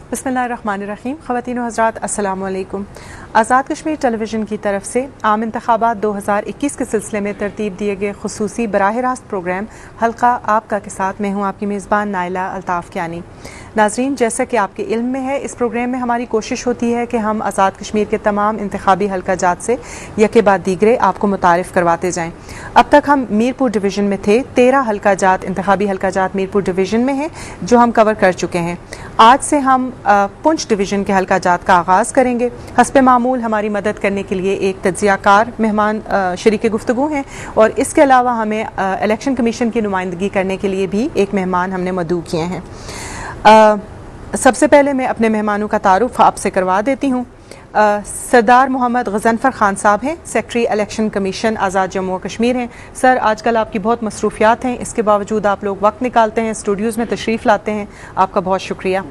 बिस्मिल्लाहिर्रहमानिर्रहीम। ख़वातीन व हज़रात अस्सलामु अलैकुम। आज़ाद कश्मीर टेलीविज़न की तरफ से आम इंतखाबात 2021 के सिलसिले में तरतीब दिए गए खुसूसी बराह रास्त प्रोग्राम हल्का आपका के साथ मैं हूँ आपकी मेज़बान नाइला अल्ताफ़ कियानी। नाज़रीन, जैसा कि आपके इल्म में है, इस प्रोग्राम में हमारी कोशिश होती है कि हम आज़ाद कश्मीर के तमाम इंतखाबी हल्का जात से यके बाद दीगरे आपको मुतारिफ़ करवाते जाएँ। अब तक हम मीरपुर डिवीज़न में थे। 13 हल्का जात इंतखाबी हल्का जात मीरपुर डिवीज़न में हैं जो हम कवर कर चुके हैं। आज से हम पुंछ डिवीज़न के हल्का जात का आगाज़ करेंगे। हस्ब मामूल हमारी मदद करने के लिए एक तज्ज़ियाकार मेहमान शरीक गुफ्तगू हैं और इसके अलावा हमें इलेक्शन कमीशन की नुमाइंदगी करने के लिए भी एक मेहमान हमने मदऊ किए हैं। सबसे पहले मैं अपने मेहमानों का तारुफ आपसे करवा देती हूँ। सरदार मोहम्मद गज़नफ़र ख़ान साहब हैं, सेक्रेटरी इलेक्शन कमीशन आज़ाद जम्मू व कश्मीर हैं। सर, आजकल आपकी बहुत मसरूफियात हैं, इसके बावजूद आप लोग वक्त निकालते हैं, स्टूडियोज़ में तशरीफ़ लाते हैं, आपका बहुत शुक्रिया।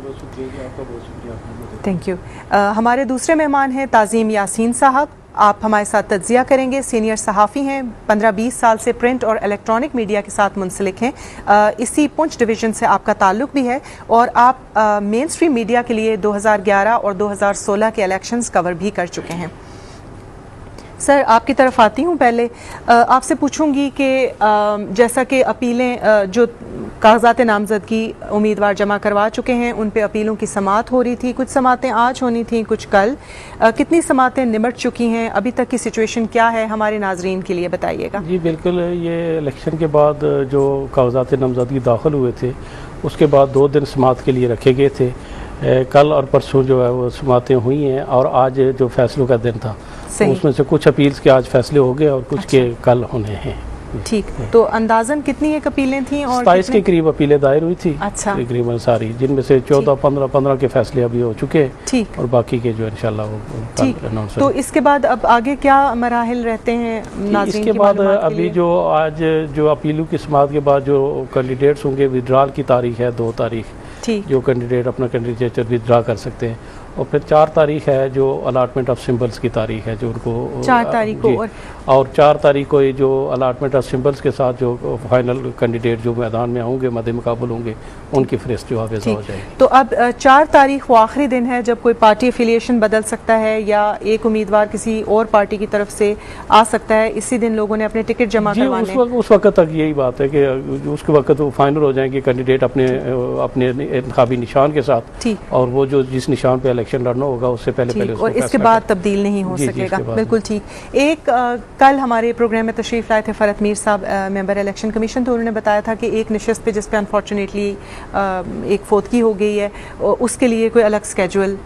Thank you. हमारे दूसरे मेहमान हैं ताज़ीम यासीन साहब। आप हमारे साथ तज्ज़िया करेंगे। सीनियर सहाफ़ी हैं, 15-20 साल से प्रिंट और इलेक्ट्रॉनिक मीडिया के साथ मुंसलिक हैं। इसी पुंछ डिवीज़न से आपका ताल्लुक़ भी है और आप मेन स्ट्रीम मीडिया के लिए 2011 और 2016 के इलेक्शंस कवर भी कर चुके हैं। सर, आपकी तरफ आती हूँ। पहले आपसे पूछूंगी कि जैसा कि अपीलें जो कागजात नामजदगी उम्मीदवार जमा करवा चुके हैं उन पे अपीलों की समाअत हो रही थी, कुछ समातें आज होनी थी, कुछ कल। कितनी समातें निमट चुकी हैं? अभी तक की सिचुएशन क्या है, हमारे नाजरीन के लिए बताइएगा। जी बिल्कुल, ये इलेक्शन के बाद जो कागजात नामजदगी दाखिल हुए थे उसके बाद 2 दिन समाअत के लिए रखे गए थे। कल और परसों जो है वो समातें हुई हैं और आज जो फैसलों का दिन था उसमें से कुछ अपील्स के आज फैसले हो गए और कुछ के कल होने हैं। ठीक, तो अंदाजन कितनी एक अपीलें थी? और 27 के करीब अपीलें दायर हुई थी। अच्छा, तकरीबन सारी, जिनमें से 14-15 के फैसले अभी हो चुके हैं। ठीक, और बाकी के जो इंशाल्लाह वो ठीक। तो इसके बाद अब आगे क्या मराहिल रहते हैं नाज़रीन इसके बाद अभी जो आज जो अपीलों की समाअत के बाद जो कैंडिडेट्स होंगे, विड्रॉल की तारीख है 2 तारीख, जो कैंडिडेट अपना कैंडिडेचर विड्रा कर सकते हैं। और फिर 4 तारीख है जो अलाटमेंट ऑफ सिंबल्स की तारीख है, जो उनको 4 तारीख को और 4 तारीख को ये जो अलाटमेंट ऑफ सिंबल्स के साथ जो फाइनल कैंडिडेट जो मैदान में होंगे, मद्दे मुकाबल होंगे, उनकी फहरिस्त जो आवेज़ हो जाएगी। तो अब 4 तारीख वो आखिरी दिन है जब कोई पार्टी एफिलिएशन बदल सकता है या एक उम्मीदवार किसी और पार्टी की तरफ से आ सकता है। इसी दिन लोगों ने अपने टिकट जमा करवाने उस वक्त तक यही बात है कि उसके वक्त वो फाइनल हो जाएंगे कैंडिडेट अपने इंतखाबी निशान के साथ, और वो जो जिस निशान पर इलेक्शन लड़ना होगा उससे पहले और इसके बाद तब्दील नहीं हो सकेगा। बिल्कुल ठीक। एक कल हमारे प्रोग्राम में तशरीफ लाए थे फरत मीर साहब, मेंबर इलेक्शन कमीशन, तो उन्होंने बताया था कि एक नशिस्त पे जिस पे अनफॉर्चुनेटली एक फोतगी हो गई है उसके लिए कोई अलग स्केड्यूल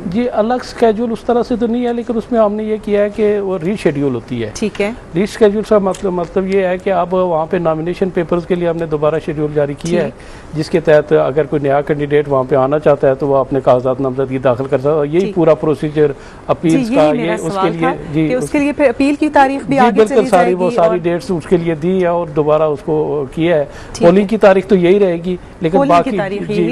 जी अलग स्केड्यूल उस तरह से तो नहीं है, लेकिन उसमें हमने ये किया है कि वो रीशेड्यूल होती है। ठीक है, रीशेड्यूल का मतलब ये है कि अब वहाँ पे नॉमिनेशन पेपर्स के लिए हमने दोबारा शेड्यूल जारी किया है, जिसके तहत अगर कोई नया कैंडिडेट वहाँ पे आना चाहता है तो वो अपने कागजात नामजदगी दाखिल कर सकता है। यही पूरा प्रोसीजर अपील्स का ये उसके लिए फिर अपील की तारीख भी आगे बिल्कुल सारी वो सारी डेट्स उसके लिए दी है और दोबारा उसको किया है। पोलिंग की तारीख तो यही रहेगी, लेकिन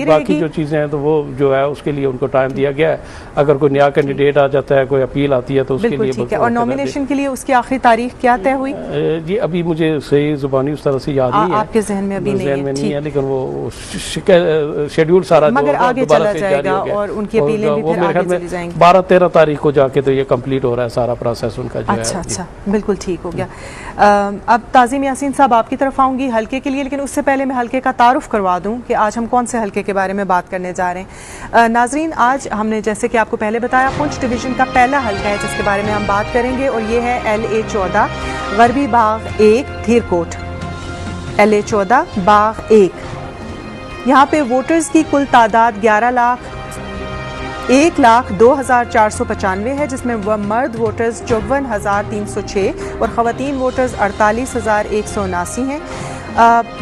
बाकी जो चीज़ें हैं तो वो जो है उसके लिए उनको टाइम दिया गया है। अगर कोई नया कैंडिडेट आ जाता है, कोई अपील आती है तो उसके लिए। और नॉमिनेशन के लिए उसकी आखिरी तारीख क्या तय हुई? जी अभी मुझे सही जुबानी उस तरह से याद नहीं है, आपके जहन में अभी नहीं है, लेकिन वो शेड्यूल सारा मगर आगे चला जाएगा और उनकी अपीलें भी फिर आगे चली जाएंगी। 12-13 तारीख को जाके तो ये कंप्लीट हो रहा है सारा प्रोसेस उनका जो है। अच्छा, बिल्कुल ठीक हो गया। अब ताज़ीम यासीन साहब आपकी तरफ आऊँगी हल्के के लिए, लेकिन उससे पहले मैं हल्के का तारुफ करवा दूँ कि आज हम कौन से हल्के के बारे में बात करने जा रहे हैं। नाजरीन, आज हमने जैसे कि आपको पहले बताया पुंछ डिवीज़न का पहला हल्का है जिसके बारे में हम बात करेंगे और ये है LA 14 गरबी बाग 1 धीरकोट। LA 14 बाग 1, यहाँ पे वोटर्स की कुल तादाद 1,02,495 है, जिसमें मर्द वोटर्स 54,306 और ख़वातीन वोटर्स 48,179 हैं।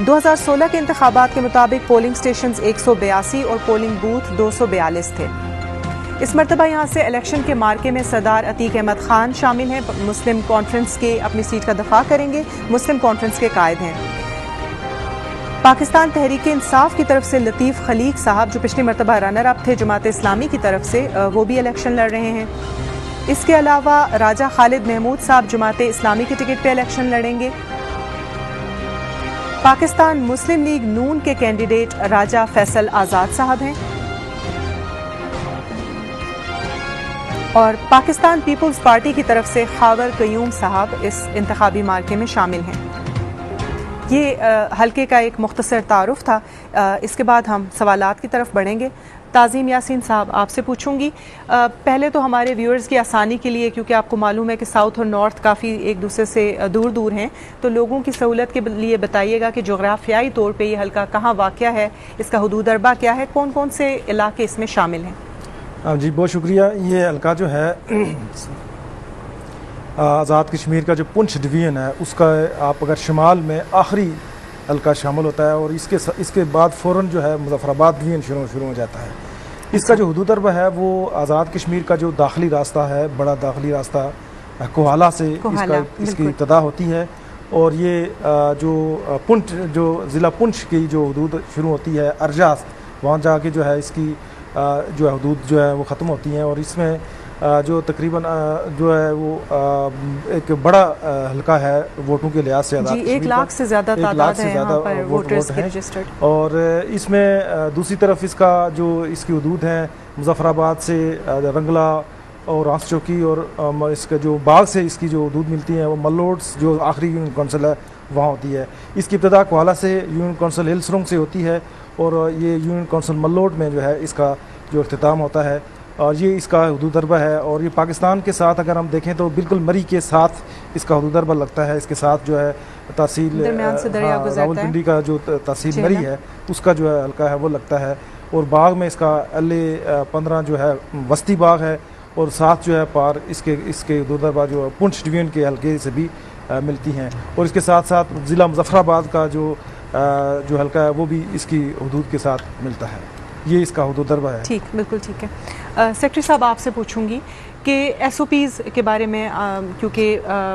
2016 के इंतखाबात के मुताबिक पोलिंग स्टेशंस 182 और पोलिंग बूथ 242 थे। इस मरतबा यहाँ से इलेक्शन के मार्के में सरदार अतीक अहमद खान शामिल हैं, मुस्लिम कॉन्फ्रेंस के अपनी सीट का दफा करेंगे, मुस्लिम कॉन्फ्रेंस के कायद हैं। पाकिस्तान तहरीक इंसाफ की तरफ से लतीफ़ खलीक साहब जो पिछली मरतबा रनर अप थे जमात इस्लामी की तरफ से, वो भी इलेक्शन लड़ रहे हैं। इसके अलावा राजा खालिद महमूद साहब जमात इस्लामी के टिकट पे इलेक्शन लड़ेंगे। पाकिस्तान मुस्लिम लीग नून के कैंडिडेट राजा फैसल आज़ाद साहब हैं। और पाकिस्तान पीपल्स पार्टी की तरफ से खावर कयूम साहब इस इंतखाबी मार्के में शामिल हैं। ये हल्के का एक मुख्तसर तारुफ था। इसके बाद हम सवालात की तरफ बढ़ेंगे। ताज़ीम यासीन साहब, आपसे पूछूंगी, पहले तो हमारे व्यूअर्स की आसानी के लिए, क्योंकि आपको मालूम है कि साउथ और नॉर्थ काफ़ी एक दूसरे से दूर दूर हैं, तो लोगों की सहूलत के लिए बताइएगा कि जोग्राफियाई तौर पे ये हल्का कहाँ वाक़या है, इसका हुदूद अरबा क्या है, कौन कौन से इलाके इसमें शामिल हैं। जी बहुत शुक्रिया। ये हल्का जो है आज़ाद कश्मीर का जो पुंछ डिवीज़न है उसका आप अगर शुमाल में आखिरी हल्का शामिल होता है और इसके बाद फ़ौरन जो है मुज़फ़्फ़राबाद डिवीज़न शुरू हो जाता है। इसका जो हुदूद अरबा है वो आज़ाद कश्मीर का जो दाखिली रास्ता है, बड़ा दाखिली रास्ता कोहाला से इसकी इब्तदा होती है और ये जो पुंछ जो ज़िला पुंछ की जो हुदूद शुरू होती है अर्जास, वहाँ जाके जो है इसकी जो है हुदूद जो है वो ख़त्म होती हैं और इसमें जो तकरीबन जो है वो एक बड़ा हल्का है वोटों के लिहाज से। 1 लाख से ज़्यादा तादाद है यहाँ पर वोटर्स के रजिस्टर्ड। और इसमें दूसरी तरफ इसका जो इसकी हुदूद है मुज़फ़्फ़राबाद से रंगला और रास चौकी और इसका जो बाग से इसकी जो हुदूद मिलती है वो मल्लोड्स जो आखिरी यूनियन कौंसिल है वहाँ होती है। इसकी इब्तदा कोहाला से यूनियन कौंसिल हिल्सरोंग से होती है और ये यूनियन कौंसिल मल्लोड में जो है इसका जो इख्तिताम होता है और ये इसका हुदूद अरबा है। और ये पाकिस्तान के साथ अगर हम देखें तो बिल्कुल मरी के साथ इसका हुदूद अरबा लगता है। इसके साथ जो है तहसील रावलपिंडी का जो तहसील मरी है उसका जो है हल्का है वो लगता है और बाग में इसका LA-15 जो है वस्ती बाग है और साथ जो है पार इसके हुदूद अरबा जो पुंछ डिवीज़न के हल्के से भी मिलती हैं और इसके साथ साथ ज़िला मुज़फ़्फ़राबाद का जो हल्का है वो भी इसकी हुदूद के साथ मिलता है। ये इसका हुदूद अरबा है। ठीक, बिल्कुल ठीक है। सेक्रेटरी साहब, आपसे पूछूंगी कि SOPs के बारे में, क्योंकि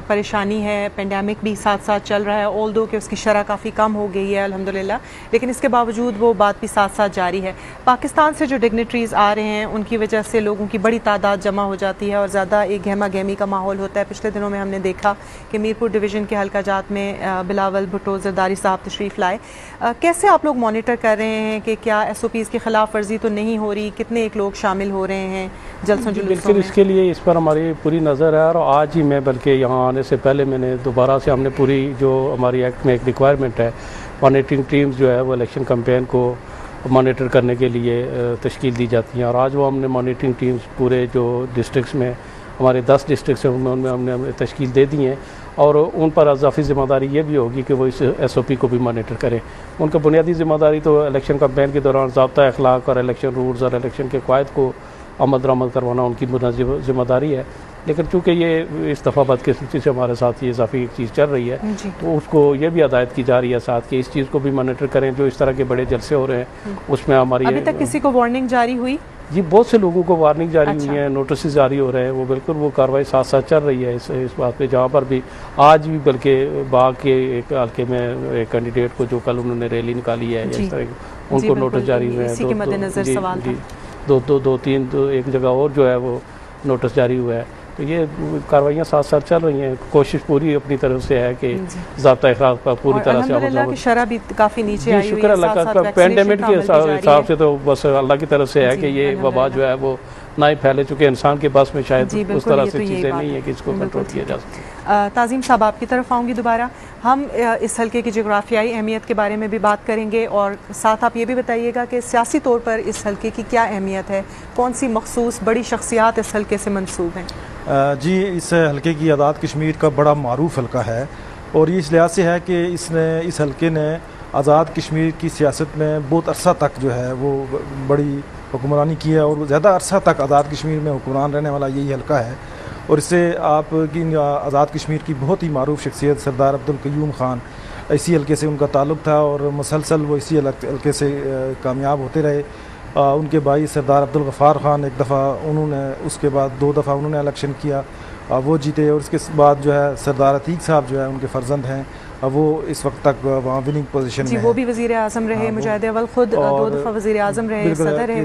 परेशानी है, पेंडेमिक भी साथ साथ चल रहा है, ऑल्दो कि उसकी शरह काफ़ी कम हो गई है अल्हम्दुलिल्लाह, लेकिन इसके बावजूद वो बात भी साथ साथ जारी है। पाकिस्तान से जो डिग्नेटरीज़ आ रहे हैं उनकी वजह से लोगों की बड़ी तादाद जमा हो जाती है और ज़्यादा एक गहमा गहमी का माहौल होता है। पिछले दिनों में हमने देखा कि मीरपुर डिवीज़न के हल्का जात में बिलावल भुट्टो ज़रदारी साहब तशरीफ़ लाए। कैसे आप लोग मॉनिटर कर रहे हैं कि क्या SOPs की खिलाफ वर्जी तो नहीं हो रही, कितने एक लोग शामिल हो रहे हैं जलसों जुलूसों में? इसके लिए इस पर हमारी पूरी नज़र है और आज ही मैं बल्कि यहाँ आने से पहले मैंने दोबारा से हमने पूरी जो हमारी एक्ट में एक रिक्वायरमेंट है मॉनिटरिंग टीम्स जो है वो इलेक्शन कैंपेन को मॉनिटर करने के लिए तश्कील दी जाती हैं और आज वो हमने मॉनिटरिंग टीम्स पूरे जो डिस्ट्रिक्ट्स में हमारे 10 डिस्ट्रिक्ट्स हैं उनमें हमने तश्कील दे दी हैं और उन पर अज़ाफ़ी ज़िम्मेदारी ये भी होगी कि वो इस SOP को भी मॉनिटर करें। उनका बुनियादी ज़िम्मेदारी तो इलेक्शन कैंपेन के दौरान ज़ाब्ता अखलाक और इलेक्शन रूल्स और इलेक्शन के क़वायद को अमल दरामद करवाना उनकी ज़िम्मेदारी है, लेकिन चूँकि ये इस दफ़ा बदकिस्मती से हमारे साथ ये इजाफी एक चीज़ चल रही है तो उसको ये भी हदायत की जा रही है साथ कि इस चीज़ को भी मॉनिटर करें। जो इस तरह के बड़े जलसे हो रहे हैं उसमें हमारी अभी तक किसी को वार्निंग जारी हुई? जी, बहुत से लोगों को वार्निंग जारी हुई है, नोटिस जारी हो रहे हैं, वो बिल्कुल वो कार्रवाई साथ साथ चल रही है इस बात पे। जहाँ पर भी आज भी बल्कि बाग के एक हल्के में एक कैंडिडेट को जो कल उन्होंने रैली निकाली है इस तरह उनको नोटिस जारी हुए हैं। दो तीन एक जगह और जो है वो नोटिस जारी हुआ है। तो ये कार्रवाइयाँ साथ साथ चल रही हैं। कोशिश पूरी अपनी तरफ से है कि ज़ाब्ता अखलाक पर पूरी तरह से अल्हम्दुलिल्लाह की शरह भी काफ़ी नीचे आई हुई है। शुक्र अल्लाह का। पेंडेमिक के हिसाब से तो बस अल्लाह की तरफ से है कि ये वबा जो है वो ना ही फैले, चुके इंसान के पास में शायद उस तरह से चीज़ें नहीं है कि इसको कंट्रोल किया जा सके। ताज़ीम साहब, आपकी तरफ आऊँगी दोबारा। हम इस हल्के की जोग्राफियाई अहमियत के बारे में भी बात करेंगे और साथ आप ये भी बताइएगा कि सियासी तौर पर इस हल्के की क्या अहमियत है, कौन सी मखसूस बड़ी शख्सियात इस हल्के से मंसूब हैं? जी, इस हल्के की आज़ाद कश्मीर का बड़ा मारूफ हल्का है और ये इस लिहाज से है कि इस हल्के ने आज़ाद कश्मीर की सियासत में बहुत अरसा तक जो है वो बड़ी हुक्मरानी की है और ज़्यादा अरसा तक आज़ाद कश्मीर में हुक्मरान रहने वाला यही हल्का है। और इससे आपकी आज़ाद कश्मीर की बहुत ही मारूफ शख्सियत सरदार अब्दुल कयूम ख़ान, इसी हल्के से उनका ताल्लुक़ था और मुसलसल वो इसी हल्के से कामयाब होते रहे। उनके भाई सरदार अब्दुल गफ़ार ख़ान एक दफ़ा उन्होंने, उसके बाद 2 दफ़ा उन्होंने इलेक्शन किया, वो जीते और उसके बाद जो है सरदार अतीक साहब जो है उनके फ़र्जंद हैं, वो इस वक्त तक वहाँ विनिंग पोजीशन में वो भी वज़ीर आज़म रहे, मुजाहिद अव्वल खुद 2 दफ़ा वज़ीर आज़म रहे, सदर रहे।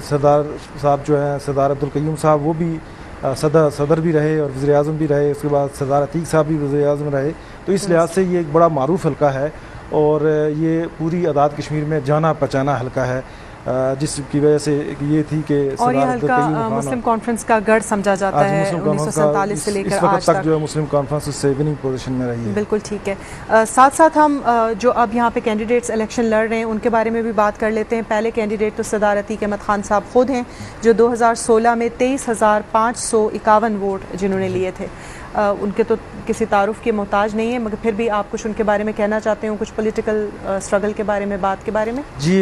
सरदार साहब जो हैं सरदार अब्दुल कयूम साहब वो भी सदर भी रहे और वज़ीर आज़म भी रहे। उसके बाद सरदार अतीक साहब भी वज़ीर आज़म रहे। तो इस लिहाज से ये एक बड़ा मारूफ हल्का है और ये पूरी आज़ाद कश्मीर में जाना पहचाना हल्का है। जिसकी वजह से ये थी कि और ये हल्का मुस्लिम कॉन्फ्रेंस का गढ़ समझा जाता है 1947 से लेकर आज तक जो है मुस्लिम कॉन्फ्रेंस उससे विनिंग पोजीशन में रही है। बिल्कुल ठीक है। साथ साथ हम जो अब यहाँ पे कैंडिडेट्स इलेक्शन लड़ रहे हैं उनके बारे में भी बात कर लेते हैं। पहले कैंडिडेट तो सरदार अतीक अहमद खान साहब खुद हैं, जो 2016 में 23,551 वोट जिन्होंने लिए थे। उनके तो किसी तारुफ के मोहताज नहीं है, मगर फिर भी आप कुछ उनके बारे में कहना चाहते हो, कुछ पॉलिटिकल स्ट्रगल के बारे में, बात के बारे में? जी,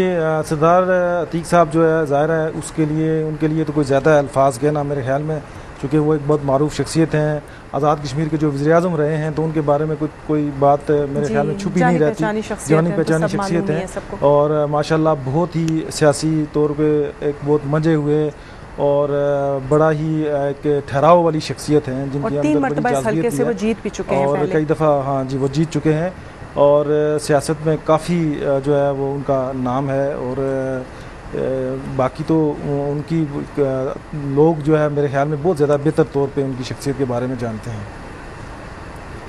सरदार अतीक साहब जो है ज़ाहिर है उसके लिए उनके लिए तो कोई ज़्यादा अल्फाज कहना मेरे ख्याल में, चूँकि वो एक बहुत मारूफ शख्सियत हैं, आज़ाद कश्मीर के जो वज़ीर-ए-आज़म रहे हैं, तो उनके बारे में कोई बात मेरे ख्याल में छुपी नहीं रहती, जानी पहचानी शख्सियत हैं और माशाल्लाह बहुत ही सियासी तौर पर एक बहुत मंजे हुए और बड़ा ही एक ठहराव वाली शख्सियत हैं, जिनकी अंदर बड़ी हल्के से वो जीत भी चुके हैं और कई दफ़ा हाँ जी वो जीत चुके हैं और सियासत में काफ़ी जो है वो उनका नाम है और बाकी तो उनकी लोग जो है मेरे ख्याल में बहुत ज़्यादा बेहतर तौर पे उनकी शख्सियत के बारे में जानते हैं।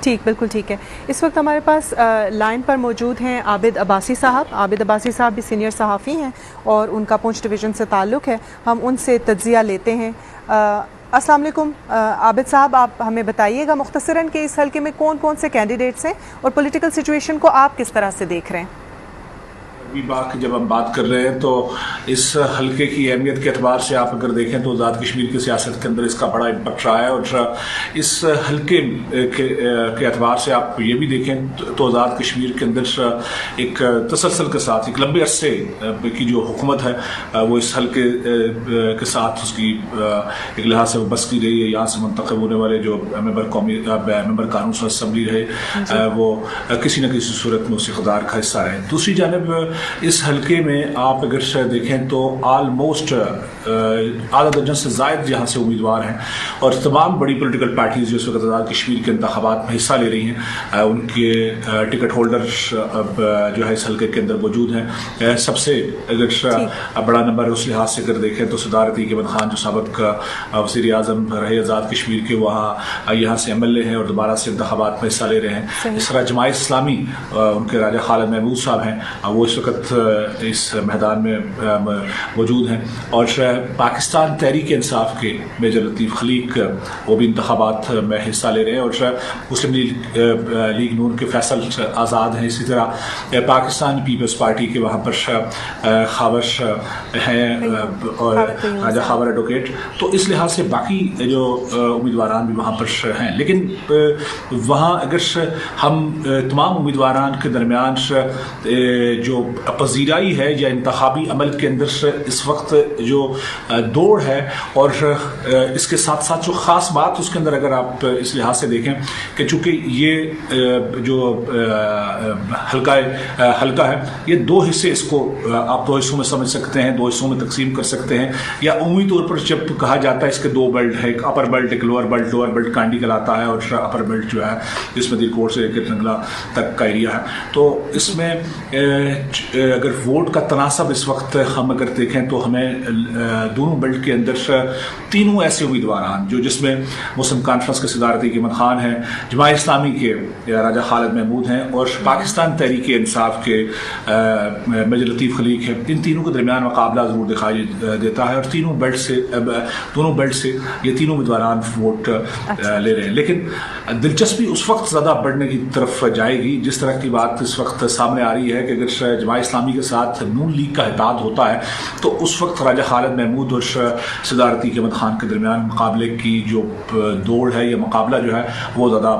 ठीक, बिल्कुल ठीक है। इस वक्त हमारे पास लाइन पर मौजूद हैं आबिद अब्बासी साहब। आबिद अब्बासी साहब भी सीनियर सहाफ़ी हैं और उनका पुंछ डिवीज़न से ताल्लुक़ है। हम उनसे तज्ज़िया लेते हैं। अस्सलाम वालेकुम आबिद साहब, आप हमें बताइएगा मुख्तसरन कि इस हल्के में कौन कौन से कैंडिडेट्स हैं और पॉलिटिकल सिचुएशन को आप किस तरह से देख रहे हैं? बाकी जब हम बात कर रहे हैं तो इस हल्के की अहमियत के अतबार से आप अगर देखें तो आज़ाद कश्मीर की सियासत के अंदर इसका बड़ा इम्पैक्ट रहा है और इस हल्के के अतबार से आप ये भी देखें तो आज़ाद कश्मीर के अंदर एक तसलसल के साथ एक लंबे अरसे की जो हुकूमत है वो इस हल्के के साथ उसकी एक लिहाज से वबस्ती रही है। यहाँ से मुंतखब होने वाले जो मेंबर कानून असम्बली रहे वो किसी न किसी सूरत में उस इक़्तिदार का हिस्सा रहे। दूसरी जानब इस हल्के में आप अगर देखें तो आलमोस्ट आधा दर्जन से ज़ायद यहाँ से उम्मीदवार हैं और तमाम बड़ी पॉलिटिकल पार्टीज़ जो इस वक्त आज़ाद कश्मीर के इंतखाबात में हिस्सा ले रही हैं उनके टिकट होल्डर जो है इस हल्के के अंदर मौजूद हैं। सबसे अगर बड़ा नंबर उस लिहाज से अगर देखें तो सरदार अतीक अहमद खान जो साबिक़ वज़ीर आज़म रहे आज़ाद कश्मीर के, वहाँ यहाँ से MLA हैं और दोबारा से इंतखाबात में हिस्सा ले रहे हैं। इस तरह जमात इस्लामी उनके राजा खालिद महमूद साहब हैं, वो इस वक्त इस मैदान में मौजूद हैं और पाकिस्तान तहरीक इंसाफ के मेजर लतीफ़ खलीक वो भी इंतखाबात में हिस्सा ले रहे हैं और मुस्लिम लीग नून के फैसल आज़ाद हैं। इसी तरह पाकिस्तान पीपल्स पार्टी के वहाँ पर खाबश हैं और राजा खाबर एडवोकेट, तो इस लिहाज से बाकी जो उम्मीदवारान भी वहाँ पर हैं। लेकिन वहाँ अगर हम तमाम उम्मीदवारान के दरमियान जो पजीराई है या इंतखाबी अमल के अंदर से इस वक्त जो दौड़ है और इसके साथ साथ जो ख़ास बात उसके अंदर अगर आप इस लिहाज से देखें कि चूँकि ये जो हल्का है ये दो हिस्से, इसको आप दो हिस्सों में समझ सकते हैं, दो हिस्सों में तकसीम कर सकते हैं या उम्मीद तौर पर जब कहा जाता है इसके दो बेल्ट है, एक अपर बेल्ट एक लोअर बेल्ट कांडी कहलाता है और अपर बेल्ट जो है जिसमें दिलकोट से लेकर रंगला तक का एरिया है। तो इसमें अगर वोट का तनासब इस वक्त हम अगर देखें तो हमें दोनों बेल्ट के अंदर तीनों ऐसे उम्मीदवार जो जिसमें मुस्लिम कॉन्फ्रेंस के सरदार अतीक अहमद खान हैं, जमात इस्लामी के राजा खालिद महमूद हैं और पाकिस्तान तहरीक इंसाफ के मेजर लतीफ़ खलीक है, इन तीनों के दरमियान मुकाबला ज़रूर दिखाई देता है और दोनों बेल्ट से ये तीनों उम्मीदवार वोट ले रहे हैं। लेकिन दिलचस्पी उस वक्त ज़्यादा बढ़ने की तरफ जाएगी जिस तरह की बात इस वक्त सामने आ रही है कि अगर जमात इस्लामी के साथ नून लीग का इत्तेहाद होता है तो उस वक्त राजा खालिद महमूद और सरदार अतीक अहमद खान के दरमियान मुकाबले की जो दौड़ है या मुकाबला जो है वो ज़्यादा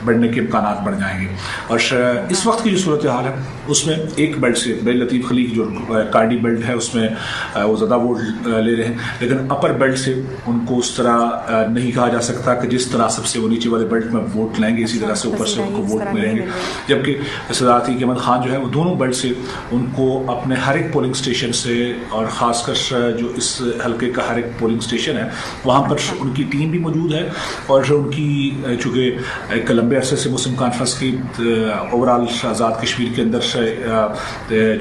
बढ़ने के इम्कानात बढ़ जाएंगे। और इस वक्त की जो सूरत हाल है उसमें एक बेल्ट से मेजर लतीफ़ खलीक जो कार्डी बेल्ट है उसमें वो ज़्यादा वोट ले रहे हैं, लेकिन अपर बेल्ट से उनको उस तरह नहीं कहा जा सकता कि जिस तनासब से वो नीचे वाले बेल्ट में वोट लेंगे इसी तरह से ऊपर से उनको वोट मिलेंगे। जबकि सरदार अतीक अहमद खान जो है वो दोनों बेल्ट से उनको अपने हर एक पोलिंग स्टेशन से और ख़ासकर जो इस हल्के का हर एक पोलिंग स्टेशन है वहाँ पर उनकी टीम भी मौजूद है और उनकी चूँकि एक लंबे अरसे से मुस्लिम कॉन्फ्रेंस की ओवरऑल आज़ाद कश्मीर के अंदर से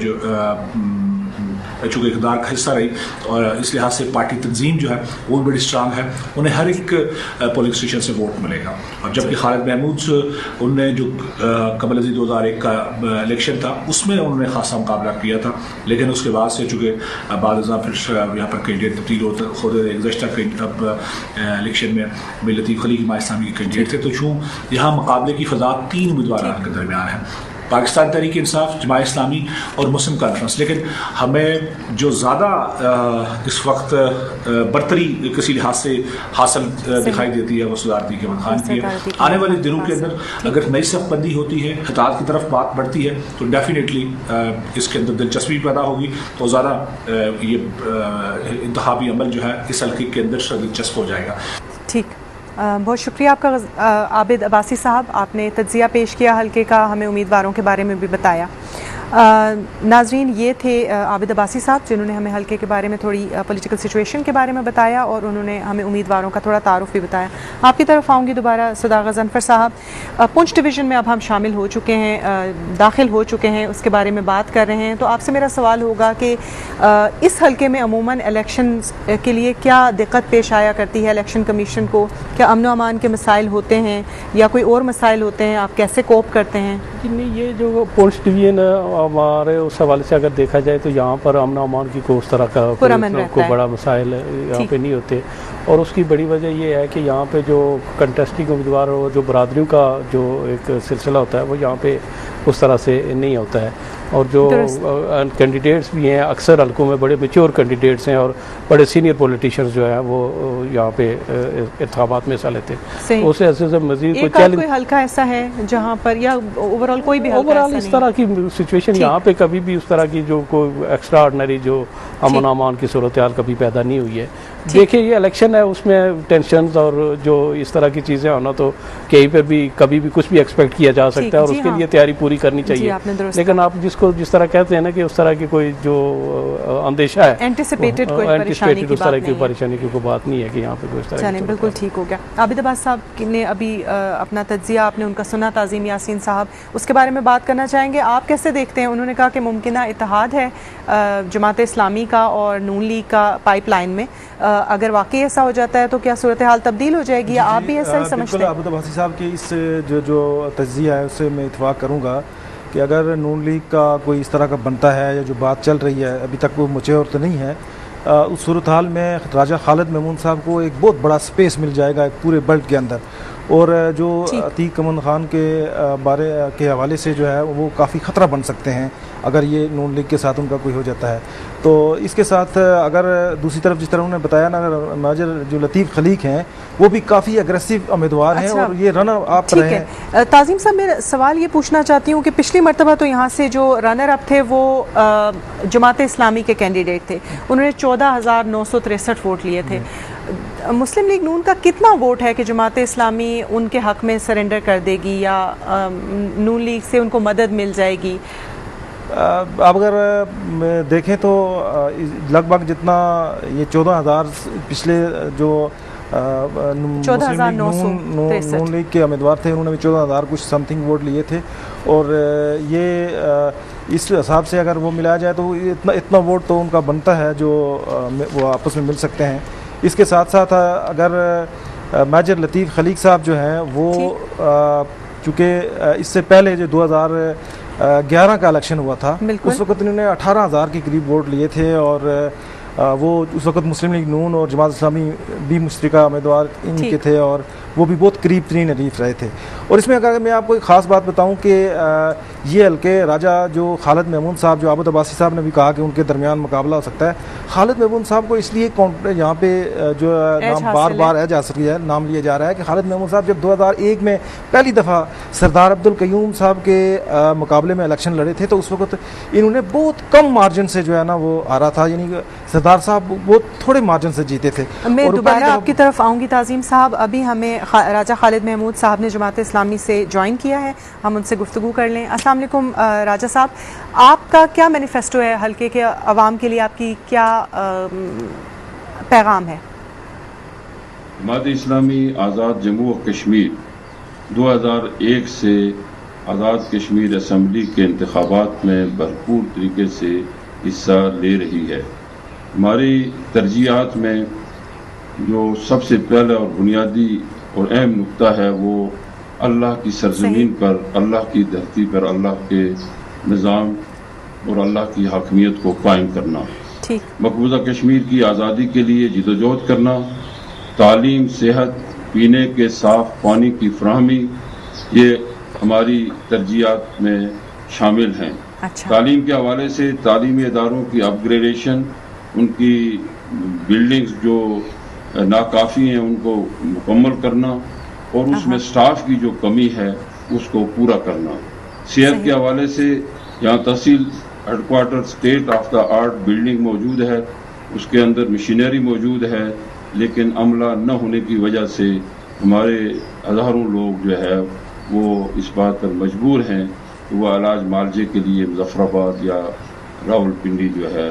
जो चूँकि इक़्तिदार का हिस्सा रही, और इस लिहाज से पार्टी तंजीम जो है वो भी बड़ी स्ट्रांग है, उन्हें हर एक पोलिंग स्टेशन से वोट मिलेगा। और जबकि खालिद महमूद उनने जो कमल अज़ीज़ 2001 का इलेक्शन था उसमें उन्होंने खासा मुकाबला किया था, लेकिन उसके बाद से चूँकि बाद फिर यहाँ पर कैंडिडेट तब्दील होते रहे, गुज़श्ता इलेक्शन में मीर लतीफ़ खलील जमात इस्लामी के कैंडिडेट थे, तो चूँ यहाँ मुकाबले की फ़ज़ा 3 उम्मीदवारों के दरमियान है, पाकिस्तान तहरीक इंसाफ, जमात इस्लामी और मुस्लिम कॉन्फ्रेंस। लेकिन हमें जो ज़्यादा इस वक्त बरतरी किसी लिहाज से हासिल दिखाई देती है वो सदारती के खान की है। आने वाले दिनों के अंदर अगर नई सफ़बंदी होती है, खिताब की तरफ बात बढ़ती है, तो डेफिनेटली इसके अंदर दिलचस्पी पैदा होगी, तो ज़्यादा ये इंतखाबी अमल जो है इस हल्के के अंदर दिलचस्प हो जाएगा। ठीक, बहुत शुक्रिया आपका आबिद अब्बासी साहब, आपने तज्ज़िया पेश किया हल्के का, हमें उम्मीदवारों के बारे में भी बताया। नाजरीन, ये थे आबिद अब्बासी साहब जिन्होंने हमें हल्के के बारे में थोड़ी पॉलिटिकल सिचुएशन के बारे में बताया और उन्होंने हमें उम्मीदवारों का थोड़ा तारुफ भी बताया। आपकी तरफ आऊँगी दोबारा सदागत ज़नफ़र साहब। पुंछ डिवीज़न में अब हम शामिल हो चुके हैं, दाखिल हो चुके हैं, उसके बारे में बात कर रहे हैं, तो आपसे मेरा सवाल होगा कि इस हल्के में अमूमन इलेक्शन के लिए क्या दिक्कत पेश आया करती है इलेक्शन कमीशन को? क्या अमन व अमान के मसाइल होते हैं या कोई और मसाइल होते हैं? आप कैसे कोप करते हैं? नहीं, ये जो पुंछ डिवीजन हमारे उस हवाले से अगर देखा जाए तो यहाँ पर अमन अमान की कोई उस तरह का कोई बड़ा मसाइल यहाँ पे नहीं होते, और उसकी बड़ी वजह ये है कि यहाँ पे जो कंटेस्टिंग उम्मीदवार और जो बरादरियों का जो एक सिलसिला होता है वो यहाँ पे उस तरह से नहीं होता है, और जो कैंडिडेट्स भी हैं अक्सर हल्कों में बड़े मैच्योर कैंडिडेट्स हैं और बड़े सीनियर पॉलिटिशियंस जो हैं वो यहाँ पे इंतखाबात में हिस्सा लेते हैं। उस ऐसे से मजीद कोई चैलेंज, कोई हल्का ऐसा है जहाँ पर, या ओवरऑल कोई भी ओवरऑल इस तरह की सिचुएशन यहाँ पे कभी भी उस तरह की जो कोई एक्स्ट्रा ऑर्डिनरी जो अमन अमान की सूरत हाल कभी पैदा नहीं हुई है। देखिए, ये इलेक्शन है, उसमें टेंशन्स और जो इस तरह की चीज़ें होना तो कहीं पे भी कभी भी कुछ भी एक्सपेक्ट किया जा सकता है और उसके लिए तैयारी पूरी करनी चाहिए। लेकिन आप जिसको जिस तरह कहते हैं ना कि उस तरह की कोई जो अंदेशा है, एंटिसिपेटेड उस तरह की परेशानी की कोई बात नहीं है कि यहाँ पे कोई तरह की। बिल्कुल ठीक हो गया। आबिद अब्बास साहब ने अभी अपना तज्जिया आपने उनका सुना, ताज़ीम यासीन साहब, उसके बारे में बात करना चाहेंगे। आप कैसे देखते हैं? उन्होंने कहा कि मुमकिन इत्तेहाद है जमात इस्लामी का और नून लीग का पाइपलाइन में, अगर वाकई ऐसा हो जाता है तो क्या सूरत हाल तब्दील हो जाएगी, या आप भी ऐसा ही समझते हैं? आबिद अब्बासी साहब के इस जो तज्जिया है उससे मैं इत्तफाक करूँगा कि अगर नून लीग का कोई इस तरह का बनता है या जो बात चल रही है अभी तक वो मैच्योर तो नहीं है, उस सूरत हाल में राजा खालिद महमूद साहब को एक बहुत बड़ा स्पेस मिल जाएगा एक पूरे बेल्ट के अंदर, और जो अतीक अमन खान के बारे के हवाले से जो है वो काफ़ी ख़तरा बन सकते हैं अगर ये नून लीग के साथ उनका कोई हो जाता है। तो इसके साथ अगर दूसरी तरफ जिस तरह उन्होंने बताया ना, अगर मेजर जो लतीफ़ खलीक हैं वो भी काफ़ी अग्रेसिव उम्मीदवार हैं और ये रनर अप रहे हैं। ताज़ीम साहब, मेरा सवाल ये पूछना चाहती हूँ कि पिछली मरतबा तो यहाँ से जो रनर अप थे वो जमात इस्लामी के कैंडिडेट थे, उन्होंने 14,963 वोट लिए थे। मुस्लिम लीग नून का कितना वोट है कि जमात इस्लामी उनके हक़ में सरेंडर कर देगी या नून लीग से उनको मदद मिल जाएगी? अब अगर देखें तो लगभग जितना ये 14,000 पिछले जो नून लीग के उम्मीदवार थे उन्होंने भी 14,000 कुछ समथिंग वोट लिए थे, और ये इस हिसाब से अगर वो मिलाया जाए तो इतना वोट तो उनका बनता है जो वो आपस में मिल सकते हैं। इसके साथ साथ अगर मेजर लतीफ़ खलीक साहब जो हैं वो चूँकि इससे पहले जो 2011 का इलेक्शन हुआ था उस वक्त इन्होंने 18,000 के करीब वोट लिए थे, और वो उस वक्त मुस्लिम लीग नून और जमात इस्लामी भी मुश्तरका उम्मीदवार इनके थे और वो भी बहुत करीब तरीन हरीफ रहे थे। और इसमें अगर मैं आपको एक ख़ास बात बताऊं कि ये हल्के राजा जो खालिद महमूद साहब, जो आबिद अब्बासी साहब ने भी कहा कि उनके दरमियान मुकाबला हो सकता है, खालिद महमूद साहब को इसलिए यहाँ पे जो नाम बार बार नाम लिया जा रहा है कि खालिद महमूद साहब जब 2001 में पहली दफ़ा सरदार अब्दुल कयूम साहब के मुकाबले में इलेक्शन लड़े थे तो उस वक्त इन्होंने बहुत कम मार्जिन से जो है ना वो आ रहा था, यानी सरदार साहब बहुत थोड़े मार्जिन से जीते थे। मैं दोबारा आपकी तरफ आऊँगी ताज़ीम साहब, अभी हमें राजा खालिद महमूद साहब ने जमात इस्लामी से ज्वाइन किया है, हम उनसे गुफ्तगू कर लें। अस्सलाम वालेकुम राजा साहब, आपका क्या मैनिफेस्टो है हल्के के अवाम के लिए, आपकी क्या पैगाम है? जमात इस्लामी आज़ाद जम्मू और कश्मीर 2001 से आज़ाद कश्मीर असम्बली के इंतखाबात में भरपूर तरीके से हिस्सा ले रही है। हमारी तरजीहात में जो सबसे पहला और बुनियादी और अहम नुक्ता है वो अल्लाह की सरजमीन पर, अल्लाह की धरती पर अल्लाह के निज़ाम और अल्लाह की हाकमियत को कायम करना, मकबूजा कश्मीर की आज़ादी के लिए जिदोजहद करना, तालीम, सेहत, पीने के साफ पानी की फराहमी, ये हमारी तरजीहात में शामिल हैं। अच्छा। तालीम के हवाले से तालीमी इदारों की अपग्रेडेशन, उनकी बिल्डिंग्स जो नाकाफ़ी हैं उनको मुकम्मल करना और उसमें स्टाफ की जो कमी है उसको पूरा करना। सेहत के हवाले से यहाँ तहसील headquarter state of the art building मौजूद है, उसके अंदर मशीनरी मौजूद है, लेकिन अमला न होने की वजह से हमारे हज़ारों लोग जो है वो इस बात पर मजबूर हैं कि वो इलाज मालजे के लिए मुजफ्फराबाद या रावलपिंडी जो है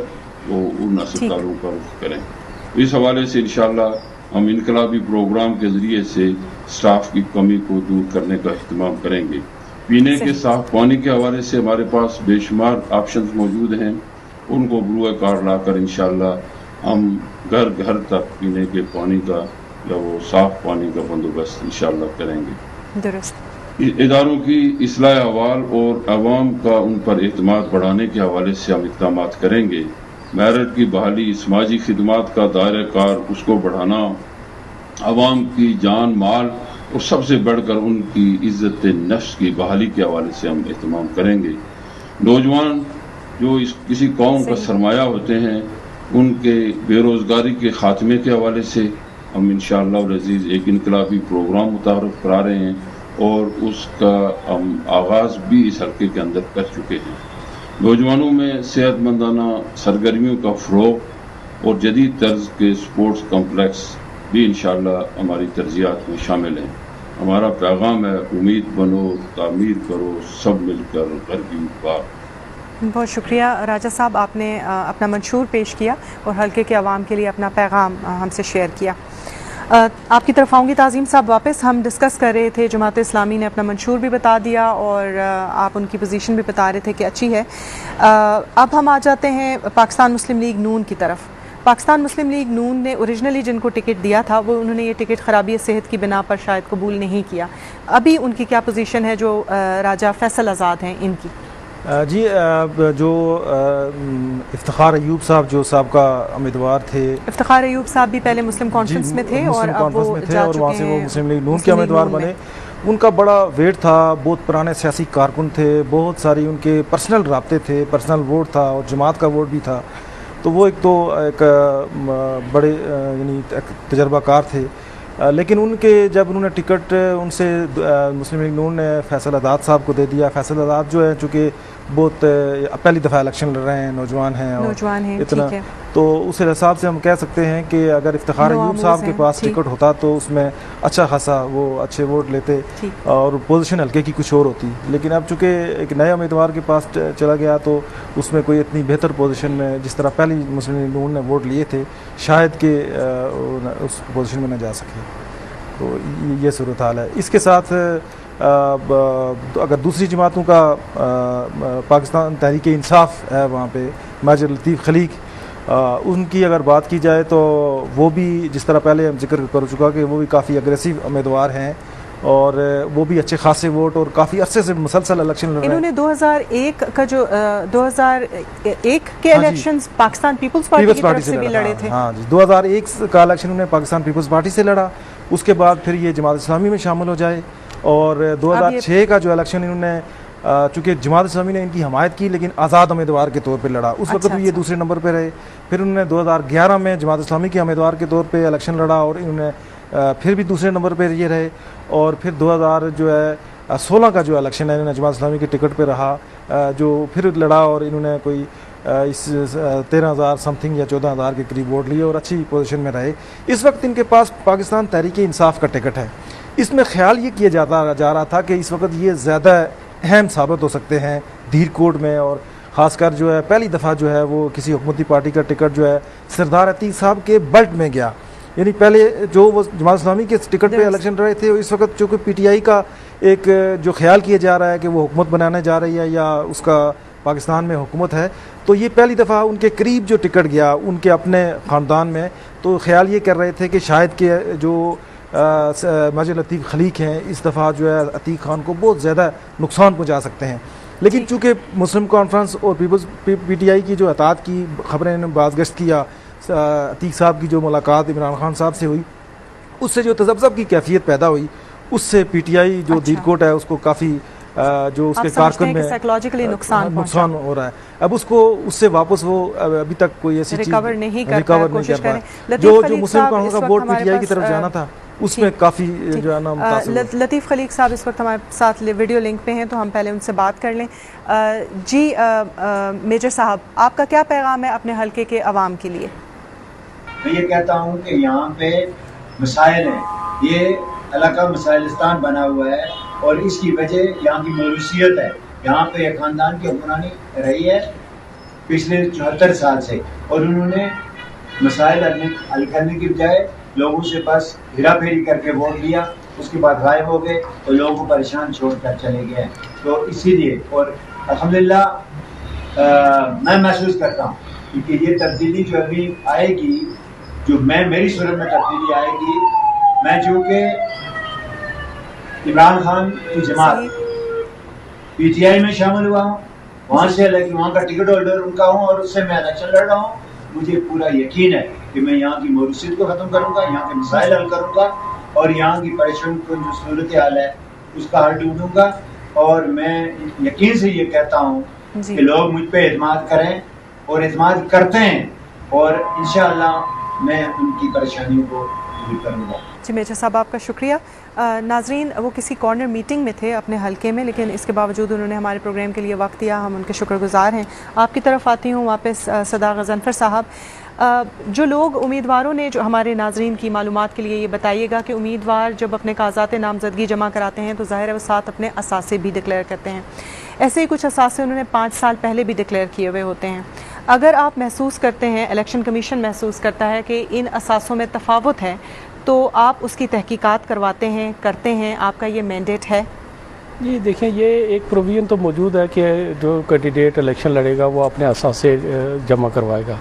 वो उन अस्पतालों का रुख करें। इस हवाले से इंशाअल्लाह हम इनकलाबी प्रोग्राम के ज़रिए से स्टाफ की कमी को दूर करने का अहतमाम करेंगे। पीने के साफ पानी के हवाले से हमारे पास बेशुमार ऑप्शंस मौजूद हैं, उनको बरूए कार लाकर इंशाअल्लाह हम घर घर तक पीने के पानी का या वो साफ पानी का बंदोबस्त इंशाअल्लाह करेंगे। दुरुस्त। इदारों की इस्लाह अहवाल और अवाम का उन पर एतमाद बढ़ाने के हवाले से हम इक़दाम करेंगे। मेरिट की बहाली, समाजी खिदमात का दायरा कार उसको बढ़ाना, अवाम की जान माल और सबसे बढ़कर उनकी इज्जत नफ्स की बहाली के हवाले से हम एहतमाम करेंगे। नौजवान जो किसी कौम का सरमाया होते हैं उनके बेरोज़गारी के ख़ात्मे के हवाले से हम इंशाअल्लाह अज़ीज़ एक इनकलाबी प्रोग्राम मुतारफ़ करा रहे हैं और उसका हम आगाज़ भी इस हल्के के अंदर कर चुके हैं। नौजवानों में सेहतमंदाना सरगर्मियों का फ़रोग़ और जदीद तर्ज के स्पोर्ट्स कम्प्लेक्स भी इंशाअल्लाह हमारी तरजीहात में शामिल हैं। हमारा पैगाम है, उम्मीद बनो, तामीर करो, सब मिलकर घर की बात। बहुत शुक्रिया राजा साहब, आपने अपना मंशूर पेश किया और हल्के के अवाम के लिए अपना पैगाम हमसे शेयर किया। आपकी तरफ आऊँगी ताज़ीम साहब वापस। हम डिस्कस कर रहे थे, जमात इस्लामी ने अपना मंशूर भी बता दिया और आप उनकी पोजीशन भी बता रहे थे कि अच्छी है। अब हम आ जाते हैं पाकिस्तान मुस्लिम लीग नून की तरफ। पाकिस्तान मुस्लिम लीग नून ने ओरिजिनली जिनको टिकट दिया था वो उन्होंने ये टिकट खराबी सेहत की बिना पर शायद कबूल नहीं किया। अभी उनकी क्या पोजीशन है जो राजा फैसल आज़ाद हैं इनकी? जी, जो इफ्तिखार अयूब साहब जो साहबका उम्मीदवार थे, इफ्तिखार अयूब साहब भी पहले मुस्लिम कॉन्फ्रेंस में थे और अब वो जा और वहाँ चुके से वो हैं मुस्लिम लीग नून के उम्मीदवार बने। उनका बड़ा वेट था, बहुत पुराने सियासी कारकुन थे, बहुत सारी उनके पर्सनल राब्ते थे, पर्सनल वोट था और जमात का वोट भी था। तो वो एक बड़े यानी तजर्बाकार थे, लेकिन उनके जब उन्होंने टिकट उनसे मुस्लिम लीग नून ने फैसल आज़ाद साहब को दे दिया। फैसल आज़ाद जो है चूँकि बहुत पहली दफ़ा इलेक्शन लड़ रहे हैं, नौजवान हैं इतना, तो उस हिसाब से हम कह सकते हैं कि अगर इफ्तिखार अयूब साहब के पास टिकट होता तो उसमें अच्छा खासा वो अच्छे वोट लेते और पोजीशन हल्के की कुछ और होती। लेकिन अब चूँकि एक नए उम्मीदवार के पास चला गया तो उसमें कोई इतनी बेहतर पोजीशन में जिस तरह पहली मुस्लिम लीग नून ने वोट लिए थे शायद कि उस पोजीशन में न जा सके। तो ये सूरत हाल है। इसके साथ अगर दूसरी जमातों का पाकिस्तान तहरीक इंसाफ है, वहाँ पे मेजर लतीफ़ खलीक, उनकी अगर बात की जाए तो वो भी जिस तरह पहले हम जिक्र कर चुका कि वो भी काफ़ी अग्रेसिव उम्मीदवार हैं और वो भी अच्छे खासे वोट और काफ़ी अरसे से मुसलसल इलेक्शन लड़ रहे हैं। इन्होंने 2001 का जो 2001 के इलेक्शंस पाकिस्तान पीपल्स पार्टी की तरफ से भी लड़े थे। हाँ जी, 2001 का इलेक्शन उन्होंने पाकिस्तान पीपल्स पार्टी से लड़ा, उसके बाद फिर ये जमात इस्लामी में शामिल हो जाए और 2006 का जो इलेक्शन इन्होंने चूँकि जमात इस्लामी ने इनकी हमायत की लेकिन आज़ाद उम्मीदवार के तौर पे लड़ा, उस वक्त भी ये दूसरे नंबर पे रहे। फिर उन्होंने 2011 में जमात इस्लामी के उम्मीदवार के तौर पे इलेक्शन लड़ा और इन्होंने फिर भी दूसरे नंबर पे ये रहे। और फिर 2016 का जो इलेक्शन है इन्होंने जमात इस्लामी के टिकट पे रहा, जो फिर लड़ा और इन्होंने कोई इस 13,000 समथिंग या 14,000 के करीब वोट लिए और अच्छी पोजीशन में रहे। इस वक्त इनके पास पाकिस्तान तहरीक इंसाफ का टिकट है। इसमें ख्याल ये किया जा रहा था कि इस वक्त ये ज़्यादा अहम साबित हो सकते हैं धीरकोट में, और ख़ासकर जो है पहली दफ़ा जो है वो किसी हुकूमती पार्टी का टिकट जो है सरदार अतीक साहब के बेल्ट में गया। यानी पहले जो वो जमात इस्लामी के टिकट पे इलेक्शन लड़ रहे थे, इस वक्त चूँकि PTI का एक जो ख्याल किया जा रहा है कि वो हुकूमत बनाने जा रही है या उसका पाकिस्तान में हुकूमत है, तो ये पहली दफ़ा उनके करीब जो टिकट गया उनके अपने ख़ानदान में, तो ख्याल ये कर रहे थे कि शायद कि जो माजी लतीफ़ खलीक हैं इस दफ़ा जो है अतीक खान को बहुत ज़्यादा नुकसान पहुँचा सकते हैं। लेकिन चूँकि मुस्लिम कॉन्फ्रेंस और पीपल्स PTI की जो अतात की खबरें बाज़गश्त किया, अतीक साहब की जो मुलाकात इमरान खान साहब से हुई, उससे जो तज़ब्ज़ब की कैफियत पैदा हुई, उससे PTI जो दीरकोट है उसको काफ़ी जो उसके कारकुन में साइकोलॉजिकली नुकसान हो रहा है। अब उसको उससे वापस वो अभी तक कोई ऐसी चीज़ रिकवर नहीं कर पाया। जो मुस्लिम कॉन्फ्रेंस का वोट PTI की तरफ जाना था उसमें काफ़ी जो है ना लतीफ़ खलीक साहब इस वक्त हमारे साथ वीडियो लिंक पे हैं, तो हम पहले उनसे बात कर लें। जी मेजर साहब, आपका क्या पैगाम है अपने हल्के के अवाम के लिए? मैं ये कहता हूँ कि यहाँ पे मसाइल हैं, ये इलाका मसाइलिस्तान बना हुआ है और इसकी वजह यहाँ की मौरूसियत है। यहाँ पे एक ख़ानदान की हुक्मरानी रही है पिछले 74 साल से, और उन्होंने मसाइल हल करने की बजाय लोगों से बस हेरा फेरी करके वोट लिया, उसके बाद गायब हो गए और लोगों को परेशान छोड़कर चले गए। तो इसीलिए और अल्हम्दुलिल्लाह मैं महसूस करता हूँ कि ये तब्दीली जो अभी आएगी, जो मेरी सूरत में तब्दीली आएगी, मैं जो कि इमरान खान की जमात PTI में शामिल हुआ हूँ, वहाँ से अलग वहाँ का टिकट होल्डर उनका हूँ और उससे मैं इलेक्शन लड़ रहा हूँ, मुझे पूरा यकीन है कि मैं यहाँ की मौरूसियत को ख़त्म करूँगा, यहाँ के मसाइल हल करूँगा और यहाँ की परेशानी को जो सूरत हाल है उसका हल ढूंढूंगा। और मैं यकीन से ये कहता हूँ कि लोग मुझ पर एतमाद करें और एतमाद करते हैं, और इंशाअल्लाह मैं उनकी परेशानियों को दूर करूँगा। जी मेजर साहब, आपका शुक्रिया। नाजरीन, वो किसी कॉर्नर मीटिंग में थे अपने हलके में, लेकिन इसके बावजूद उन्होंने हमारे प्रोग्राम के लिए वक्त दिया, हम उनके शुक्रगुजार हैं। आपकी तरफ आती हूँ वापस सदा गज़नफ़र साहब। जो लोग उम्मीदवारों ने, जो हमारे नाजरीन की मालूमात के लिए ये बताइएगा कि उम्मीदवार जब अपने कागज़ात नामज़दगी जमा कराते हैं तो ज़ाहिर है वो साथ अपने असासे भी डिक्लेयर करते हैं। ऐसे ही कुछ असासे उन्होंने 5 साल पहले भी डिक्लेयर किए हुए होते हैं। अगर आप महसूस करते हैं, इलेक्शन कमीशन महसूस करता है कि इन असासों में तफावत है, तो आप उसकी तहकीकात करवाते हैं, करते हैं, आपका ये मैंडेट है? जी देखिए, ये एक प्रोविज़न तो मौजूद है कि जो कैंडिडेट इलेक्शन लड़ेगा वो अपने असासे जमा करवाएगा,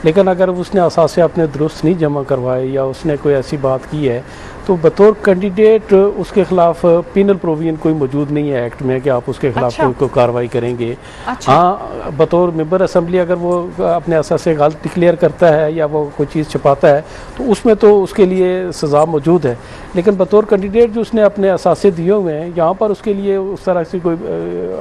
लेकिन अगर उसने असासे अपने दुरुस्त नहीं जमा करवाए या उसने कोई ऐसी बात की है तो बतौर कैंडिडेट उसके खिलाफ पिनल प्रोविजन कोई मौजूद नहीं है एक्ट में कि आप उसके खिलाफ कोई कार्रवाई करेंगे। हाँ, बतौर मेंबर असेंबली अगर वो अपने असासे गलत डिक्लेयर करता है या वो कोई चीज़ छुपाता है तो उसमें तो उसके लिए सज़ा मौजूद है, लेकिन बतौर कैंडिडेट जो उसने अपने असासे दिए हुए हैं यहाँ पर उसके लिए उस तरह से कोई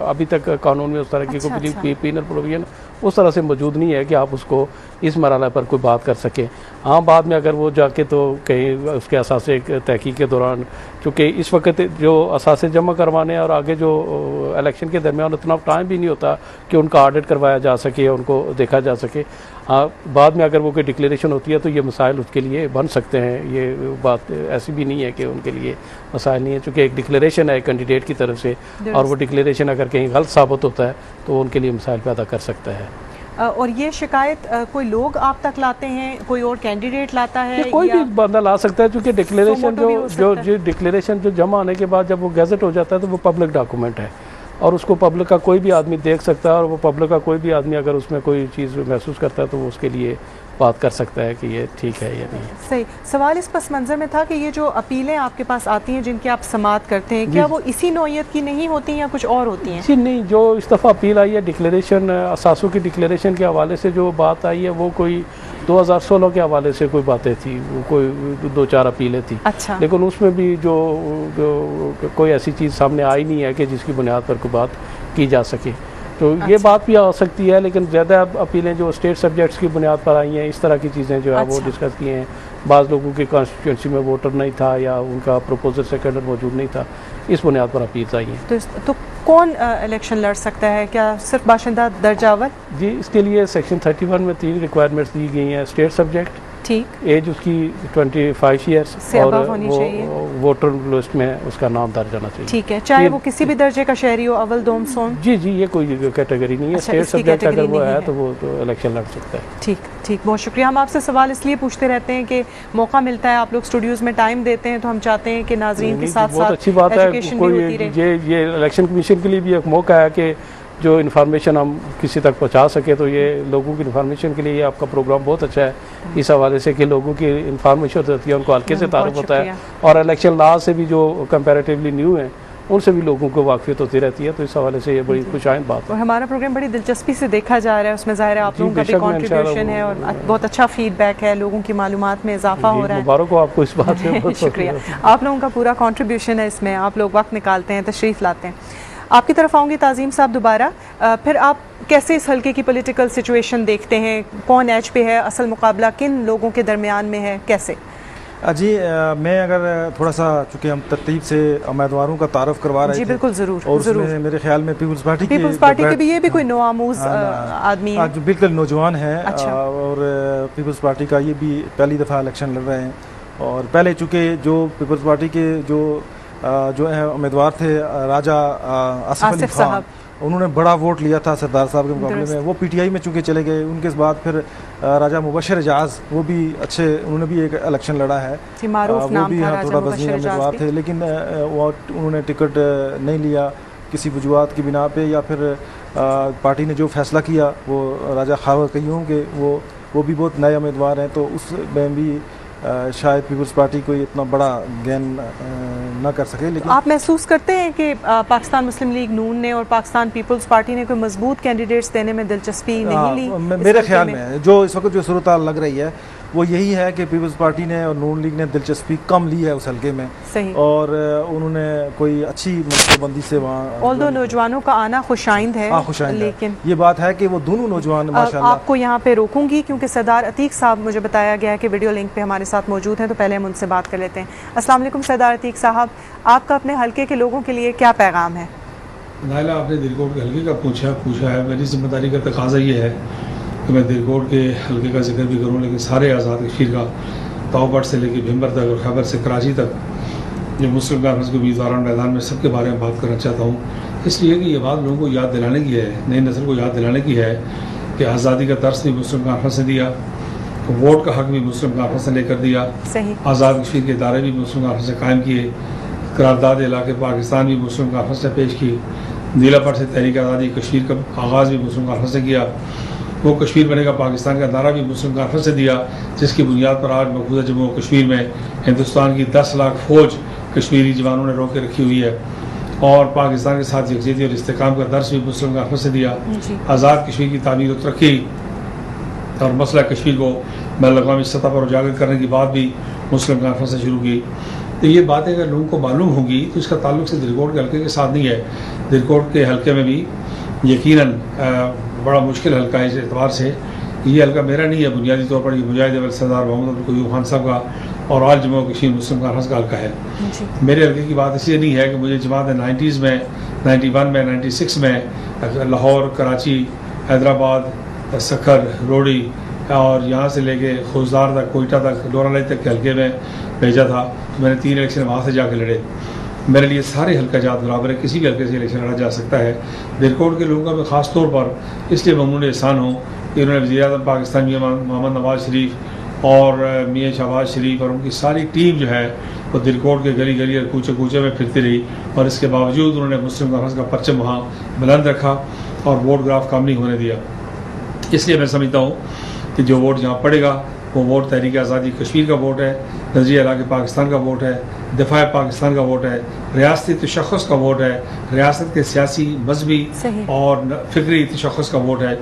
अभी तक कानून में उस तरह की कोई पिनल प्रोविजन उस तरह से मौजूद नहीं है कि आप उसको इस मरहले पर कोई बात कर सकें। हाँ, बाद में अगर वो जाके तो कहीं उसके असासे तहकीक के दौरान, चूँकि इस वक्त जो असासे जमा करवाने और आगे जो इलेक्शन के दरमियान उतना टाइम भी नहीं होता कि उनका ऑडिट करवाया जा सके, उनको देखा जा सके। हाँ, बाद में अगर वो कोई डिक्लेरेशन होती है तो ये मसाइल उसके लिए बन सकते हैं। ये बात ऐसी भी नहीं है कि उनके लिए मसाइल नहीं है, चूँकि एक डिक्लेरेशन है कैंडिडेट की तरफ से और वो डिक्लेरेशन अगर कहीं गलत साबित होता है तो उनके लिए मसाइल पैदा कर सकता है। और ये शिकायत कोई लोग आप तक लाते हैं, कोई और कैंडिडेट लाता है? कोई भी बंदा ला सकता है, क्योंकि डिक्लेरेशन जो डिक्लेरेशन जो जमा होने के बाद जब वो गैजेट हो जाता है तो वो पब्लिक डॉक्यूमेंट है और उसको पब्लिक का कोई भी आदमी देख सकता है, और वो पब्लिक का कोई भी आदमी अगर उसमें कोई चीज़ महसूस करता है तो वो उसके लिए बात कर सकता है कि ये ठीक है या नहीं। सही। सवाल इस पस मंज़र में था कि ये जो अपीलें आपके पास आती हैं जिनकी आप समाअत करते हैं, क्या वो इसी नौइयत की नहीं होती या कुछ और होती हैं? जी नहीं, जो इस दफ़ा अपील आई है डिक्लेरेशन, असासों की डिक्लेरेशन के हवाले से जो बात आई है वो कोई 2016 के हवाले से कोई बातें थी, कोई 2-4 अपीलें थी। अच्छा। लेकिन उसमें भी जो कोई ऐसी चीज़ सामने आई नहीं है कि जिसकी बुनियाद पर कोई बात की जा सके। तो ये बात भी आ सकती है, लेकिन ज़्यादा अपीलें जो स्टेट सब्जेक्ट्स की बुनियाद पर आई हैं, इस तरह की चीज़ें जो है वो डिस्कस की हैं। बाज़ लोगों की कॉन्स्टिट्यूंसी में वोटर नहीं था या उनका प्रपोजल सेकेंडर मौजूद नहीं था, इस बुनियाद पर अपील आई हैं। तो कौन इलेक्शन लड़ सकता है? क्या सिर्फ बाशिंदा दर्जा अव्वल? जी, इसके लिए सेक्शन 31 में 3 रिक्वायरमेंट्स दी गई हैं। स्टेट सब्जेक्ट, ठीक, एज उसकी 25 ईयर्स से और होनी चाहिए, वोटर लिस्ट में उसका नाम दर्ज होना चाहिए। ठीक है, चाहे वो किसी भी दर्जे का शहरी हो, अव्वल दोम सोम? जी जी, ये कोई कैटेगरी नहीं है। अच्छा, स्टेट सब्जेक्ट अगर वो है तो वो तो इलेक्शन लड़ सकता है। ठीक ठीक, बहुत शुक्रिया। हम आपसे सवाल इसलिए पूछते रहते हैं कि मौका मिलता है, आप लोग स्टूडियोज में टाइम देते हैं, तो हम चाहते हैं कि नाजरीन के साथ बहुत अच्छी बात है। कोई ये इलेक्शन कमीशन के लिए भी एक मौका है कि जो इन्फॉर्मेशन हम किसी तक पहुंचा सके, तो ये लोगों की इन्फॉर्मेशन के लिए ये आपका प्रोग्राम बहुत अच्छा है इस हवाले से कि लोगों की इन्फॉर्मेशन होती है, उनको हल्के से तारुफ होता है, और इलेक्शन लॉ से भी जो कंपैरेटिवली न्यू है उनसे भी लोगों को वाकफियत होती रहती है, तो इस हवाले से ये बड़ी खुशाइंद बात है। और हमारा प्रोग्राम बड़ी दिलचस्पी से देखा जा रहा है, उसमें ज़ाहिर है आप लोगों का भी कंट्रीब्यूशन है और बहुत अच्छा फीडबैक है, लोगों की मालूमात में इजाफा हो रहा है। मुबारक हो आपको इस बात में। शुक्रिया, आप लोगों का पूरा कंट्रीब्यूशन है इसमें, आप लोग वक्त निकालते हैं, तशरीफ़ लाते हैं। आपकी तरफ आऊँगी ताज़ीम साहब दोबारा, फिर आप कैसे इस हल्के की पॉलिटिकल सिचुएशन देखते हैं, कौन एज पे है, असल मुकाबला किन लोगों के दरमियान में है, कैसे? जी मैं अगर थोड़ा सा, चूँकि हम तरतीब से उम्मीदवारों का तारफ़ करवा रहे जी थे, बिल्कुल, ज़रूर, और ज़रूर। उसमें मेरे ख्याल में पीपल्स पार्टी के भी ये भी कोई नोआमूज आदमी है, जो बिल्कुल नौजवान है। अच्छा। और पीपल्स पार्टी का ये भी पहली दफ़ा इलेक्शन लड़ रहे हैं, और पहले चूँकि जो पीपल्स पार्टी के जो है उम्मीदवार थे राजा आसिफ अली खान, उन्होंने बड़ा वोट लिया था सरदार साहब के मुकाबले में, वो पीटीआई में चूँकि चले गए। उनके बाद फिर राजा मुबशर एजाज, वो भी अच्छे, उन्होंने भी एक इलेक्शन लड़ा है, वो भी यहाँ थोड़ा वज़नी उम्मीदवार थे, लेकिन वो उन्होंने टिकट नहीं लिया किसी वजूहत की बिना पे, या फिर पार्टी ने जो फैसला किया वो राजा ख्वाजा क्यूम के, वो भी बहुत नए उम्मीदवार हैं, तो उसमें भी शायद पीपल्स पार्टी कोई इतना बड़ा गेन ना कर सके। लेकिन आप महसूस करते हैं कि पाकिस्तान मुस्लिम लीग नून ने और पाकिस्तान पीपल्स पार्टी ने कोई मजबूत कैंडिडेट्स देने में दिलचस्पी नहीं ली? मेरे ख्याल में जो इस वक्त जो सूरत लग रही है वो यही है कि पीपल्स पार्टी ने और नून लीग ने दिलचस्पी कम ली है उस हल्के में, सही, और उन्होंने कोई अच्छी मनसूबबंदी से वहाँ, ऑल्दो नौजवानों का आना खुशाइंद है, लेकिन ये बात है कि वो दोनों नौजवान माशाल्लाह। आपको यहाँ पे रोकूंगी क्योंकि सरदार अतीक साहब, मुझे बताया गया है कि वीडियो लिंक पे हमारे साथ मौजूद हैं, तो पहले हम उनसे बात कर लेते हैं। अस्सलाम वालेकुम सरदार अतीक साहब, आपका अपने हल्के के लोगों के लिए क्या पैगाम है? नाइला, आपने दिलकोट के हल्के का पूछा है, मेरी जिम्मेदारी का तकाजा ये है कि मैं दिलकोट के हल्के का जिक्र भी करूँ, लेकिन सारे आज़ाद कश्मीर का ताओबट से लेकर भिम्बर तक और खैबर से कराची तक जो मुस्लिम कॉन्फ्रेंस के उम्मीदवार मैदान में सबके बारे में बात करना चाहता हूँ, इसलिए कि ये बात लोगों को याद दिलाने की है, नई नस्ल को याद दिलाने की है कि आज़ादी का दर्स भी मुस्लिम कॉन्फ्रेंस ने दिया, वोट का हक भी मुस्लिम कॉन्फ्रेंस ने लेकर दिया, आज़ाद कश्मीर के इदारे भी मुस्लिम कॉन्फ्रेंस ने कायम किए, करारदाद इलाके पाकिस्तान भी मुस्लिम कॉन्फ्रेंस ने पेश की, नीलापट से तहरीक आज़ादी कश्मीर का आगाज़ भी मुस्लिम कॉन्फ्रेंस ने किया, वो कश्मीर बनेगा पाकिस्तान का नारा भी मुस्लिम कॉन्फ्रेंस ने दिया, जिसकी बुनियाद पर आज मकबूजा जम्मू कश्मीर में हिंदुस्तान की 10 लाख फौज कश्मीरी जवानों ने रोक के रखी हुई है, और पाकिस्तान के साथ यकजहती और इस्तेकाम का दर्स भी मुस्लिम कॉन्फ्रेंस ने दिया। आज़ाद कश्मीर की तामीर और तरक्की और मसला कश्मीर को बैनुल-अक़वामी सतह पर उजागर करने की बात भी मुस्लिम कॉन्फ्रेंस ने शुरू की। तो ये बातें अगर लोगों को मालूम होंगी तो इसका ताल्लुक से दिलकोट के हल्के के साथ नहीं है। दिलकोट के हल्के में भी यकीनन बड़ा मुश्किल हल्का है इस एतबार से, ये हल्का मेरा नहीं है, बुनियादी तौर पर ये मुजाहिद अव्वल सरदार मोहम्मद अब्दुल क़य्यूम खान साहब का और आज जम्मू कश्मीर मुस्लिम कॉन्फ्रेंस का हल्का है। मेरे हल्के की बात इसलिए नहीं है कि मुझे जमात 90s में, 91 में, 96 में लाहौर, कराची, हैदराबाद, सखर, रोडी और यहाँ से लेके खुजदार तक, कोयटा तक, डोरालाई तक के हल्के में भेजा था। मैंने 3 इलेक्शन वहाँ से जाके लड़े। मेरे लिए सारे हल्का जात बराबर है, किसी भी हल्के से इलेक्शन लड़ा जा सकता है। दिलकोट के लोगों का मैं ख़ास तौर पर इसलिए ममनून एहसान हूँ कि उन्होंने वज़ीर-ए-आज़म पाकिस्तान मियां मोहम्मद नवाज शरीफ और मियां शहबाज शरीफ और उनकी सारी टीम जो है वो दिलकोट के गली गली और कूचे कूचे में फिरती रही, और इसके बावजूद उन्होंने मुस्लिम कॉन्फ्रेंस का परचम वहाँ बुलंद रखा और वोट ग्राफ कम नहीं होने दिया। इसलिए मैं समझता हूँ कि जो वोट जहाँ पड़ेगा वो वोट तहरीक आज़ादी कश्मीर का वोट है, नज़रिया इलाक़े पाकिस्तान का वोट है, दिफा पाकिस्तान का वोट है, रियासती तशख़्ख़ुस का वोट है, रियासत के सियासी, मजहबी और फ़िक्री तशख़्ख़ुस का वोट है।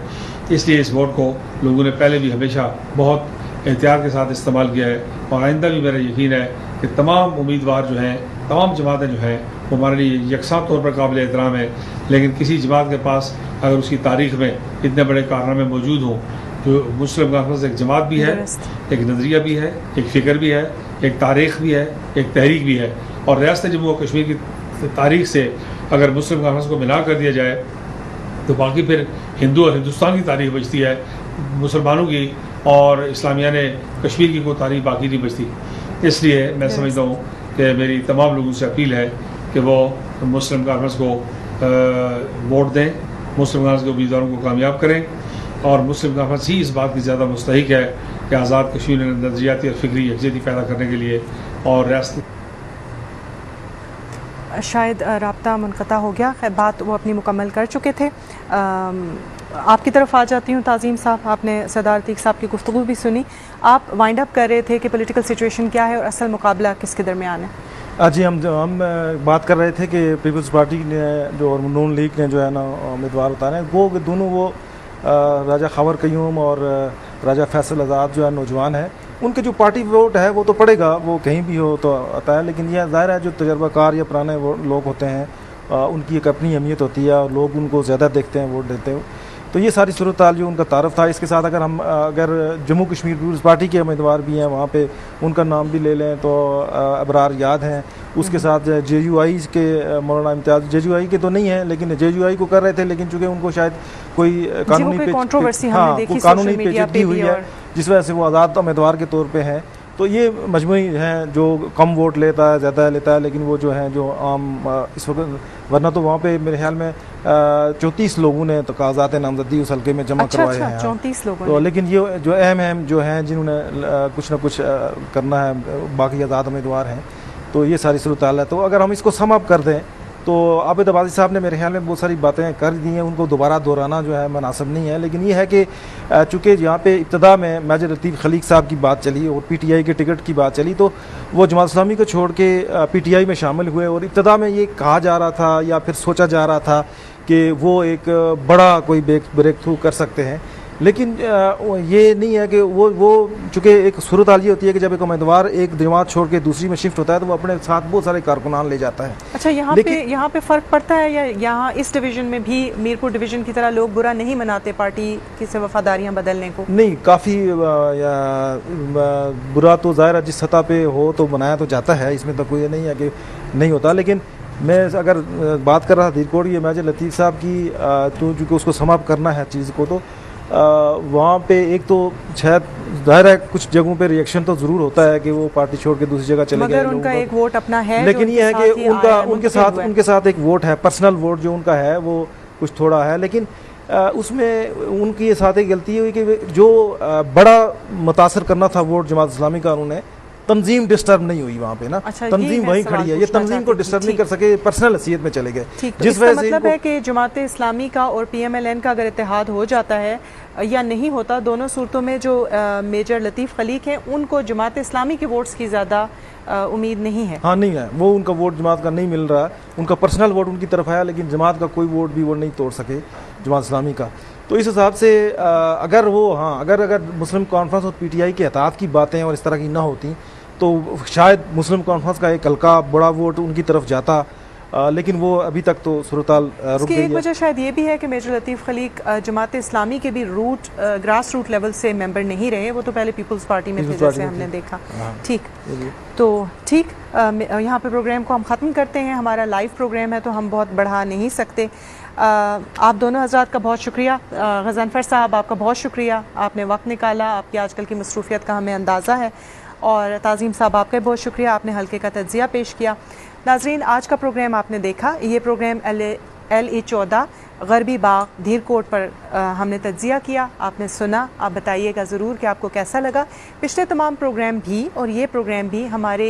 इसलिए इस वोट को लोगों ने पहले भी हमेशा बहुत एहतियात के साथ इस्तेमाल किया है, और आइंदा भी मेरा यकीन है कि तमाम उम्मीदवार जो हैं, तमाम जमातें जो हैं वो हमारे लिए यकसा तौर पर काबिल एहतराम है। लेकिन किसी जमात के पास अगर उसकी तारीख़ में इतने बड़े कारनामे मौजूद हों, जो मुस्लिम कॉन्फ्रेंस एक जमात भी है, एक नज़रिया भी है, एक फ़िक्र भी है, एक तारीख़ भी है, एक तहरीक भी है, और रियासत जम्मू और कश्मीर की तारीख़ से अगर मुस्लिम कॉन्फ्रेंस को मिला कर दिया जाए तो बाकी फिर हिंदू और हिंदुस्तान की तारीख़ बचती है, मुसलमानों की और इस्लामिया ने कश्मीर की कोई तारीख़ बाकी नहीं बचती। इसलिए मैं समझता हूँ कि मेरी तमाम लोगों से अपील है कि वो मुस्लिम कॉन्फ्रेंस को वोट दें, मुस्लिम कॉन्फ्रेंस के उम्मीदवारों को कामयाब करें, और मुस्लिम कॉन्फ्रेंस ही इस बात की ज़्यादा मुस्तहिक है कि आज़ाद कश्मीर में नज़रियाती और फ़िक्री यकजहती पैदा करने के लिए और रियासत। शायद राब्ता मुनक़ता हो गया, खैर बात वो अपनी मुकम्मल कर चुके थे। आपकी तरफ आ जाती हूँ ताज़ीम साहब, आपने सरदार अतीक साहब की गुफ्तगू भी सुनी, आप वाइंड अप कर रहे थे कि पॉलिटिकल सिचुएशन क्या है और असल मुकाबला किसके दरमियान है। जी हम बात कर रहे थे कि पीपल्स पार्टी ने जो और नून लीग ने जो है ना उम्मीदवार उतारे, वो दोनों वो राजा खबर कयूम और राजा फैसल आज़ाद जो है नौजवान है, उनके जो पार्टी वोट है वो तो पड़ेगा, वो कहीं भी हो तो आता है, लेकिन यह ज़ाहिर है जो तजर्बाकार या पुराने लोग होते हैं उनकी एक अपनी अहमियत होती है और लोग उनको ज़्यादा देखते हैं, वोट देते हैं। तो ये सारी सूरत हाल जो उनका तारफ़ था। इसके साथ अगर जम्मू कश्मीर पीपल्स पार्टी के उम्मीदवार भी हैं वहाँ पे, उनका नाम भी ले लें तो अबरार याद हैं। उसके साथ JUI के मौलाना इम्तियाज़, JUI के तो नहीं है लेकिन JUI को कर रहे थे, लेकिन चूँकि उनको शायद कोई कानूनी पेचीदगी हुई है जिस वजह से वो आज़ाद उम्मीदवार के तौर पर हैं। तो ये मजमूई हैं जो कम वोट लेता है, ज़्यादा लेता है, लेकिन वो जो हैं जो आम इस वक्त, वरना तो वहाँ पे मेरे ख्याल में 34 लोगों ने तो कागजात नामजदगी उस हल्के में जमा करवाए हैं। 34 लोगों तो लेकिन ये जो अहम जो हैं जिन्होंने कुछ ना कुछ करना है, बाकी आज़ाद उम्मीदवार हैं। तो ये सारी सूरत हाल है। तो अगर हम इसको सम अप कर दें तो आबिद अब्बासी साहब ने मेरे ख्याल में बहुत सारी बातें कर दी हैं, उनको दोबारा दोहराना जो है मुनासिब नहीं है। लेकिन ये है कि चूँकि यहाँ पे इब्तदा में मेजर लतीफ़ खलीक साहब की बात चली और PTI के टिकट की बात चली, तो वो जमात इस्लामी को छोड़ के PTI में शामिल हुए और इब्तदा में ये कहा जा रहा था या फिर सोचा जा रहा था कि वो एक बड़ा कोई ब्रेक थ्रू कर सकते हैं, लेकिन ये नहीं है कि वो चूँकि एक सूरत हाल ये होती है कि जब एक उम्मीदवार एक जमात छोड़ के दूसरी में शिफ्ट होता है तो वो अपने साथ बहुत सारे कारकुनान ले जाता है। अच्छा, यहाँ पे फ़र्क पड़ता है या यहाँ इस डिवीज़न में भी मीरपुर डिवीज़न की तरह लोग बुरा नहीं मनाते पार्टी की से वफादारियाँ बदलने को? नहीं, काफ़ी बुरा तो ज़ाहिर जिस सतह पे हो तो बनाया तो जाता है, इसमें तो कोई नहीं है कि नहीं होता। लेकिन मैं अगर बात कर रहा था दीरकोट ये मेजर लतीफ़ साहब की, तो चूँकि उसको समाप्त करना है चीज़ को, तो वहाँ पे एक तो शायद ज़ाहिर है कुछ जगहों पे रिएक्शन तो ज़रूर होता है कि वो पार्टी छोड़ के दूसरी जगह चले गए, मगर उनका एक वोट अपना है, लेकिन ये है कि उनके साथ एक वोट है, पर्सनल वोट जो उनका है वो कुछ थोड़ा है। लेकिन उसमें उनकी ये साथ एक गलती हुई कि जो बड़ा मुतासर करना था वोट जमात इस्लामी का, उन्होंने तंजीम डिस्टर्ब नहीं हुई वहाँ पे ना। अच्छा, तंजीम वहीं खड़ी है, ये तंजीम को डिस्टर्ब नहीं कर सके, पर्सनल हैसियत में चले गए। जिस वजह से मतलब है कि जमात इस्लामी का और PMLN का अगर इत्तेहाद हो जाता है या नहीं होता, दोनों सूरतों में जो मेजर लतीफ़ खलीक हैं उनको जमात इस्लामी के वोट्स की ज़्यादा उम्मीद नहीं है। हाँ, नहीं है, वो उनका वोट जमात का नहीं मिल रहा, उनका पर्सनल वोट उनकी तरफ है, लेकिन जमात का कोई वोट भी वो नहीं तोड़ सके जमात इस्लामी का। तो इस हिसाब से अगर वो अगर मुस्लिम कॉन्फ्रेंस और PTI के एहतियात की बातें और इस तरह की ना होती तो शायद मुस्लिम कॉन्फ्रेंस का एक हल्का बड़ा वोट उनकी तरफ जाता, लेकिन वो अभी तक तो सूरत-हाल रुक गई है। एक वजह शायद ये भी है कि मेजर लतीफ़ खलीक जमात इस्लामी के भी ग्रास रूट लेवल से मेंबर नहीं रहे, वो तो पहले पीपल्स पार्टी में थे जैसे हमने देखा। ठीक, तो ठीक, यहाँ पे प्रोग्राम को हम ख़त्म करते हैं। हमारा लाइव प्रोग्राम है तो हम बहुत बढ़ा नहीं सकते। आप दोनों हज़रात का बहुत शुक्रिया। गज़नफ़र साहब आपका बहुत शुक्रिया, आपने वक्त निकाला, आपकी आजकल की मसरूफ़ियत का हमें अंदाज़ा है। और ताज़ीम साहब आपका बहुत शुक्रिया, आपने हल्के का तज्ज़िया पेश किया। नाज़रीन, आज का प्रोग्राम आपने देखा, ये प्रोग्राम LE 14 गरबी बाग धीरकोट पर हमने तज्ज़िया किया, आपने सुना। आप बताइएगा ज़रूर कि आपको कैसा लगा। पिछले तमाम प्रोग्राम भी और ये प्रोग्राम भी हमारे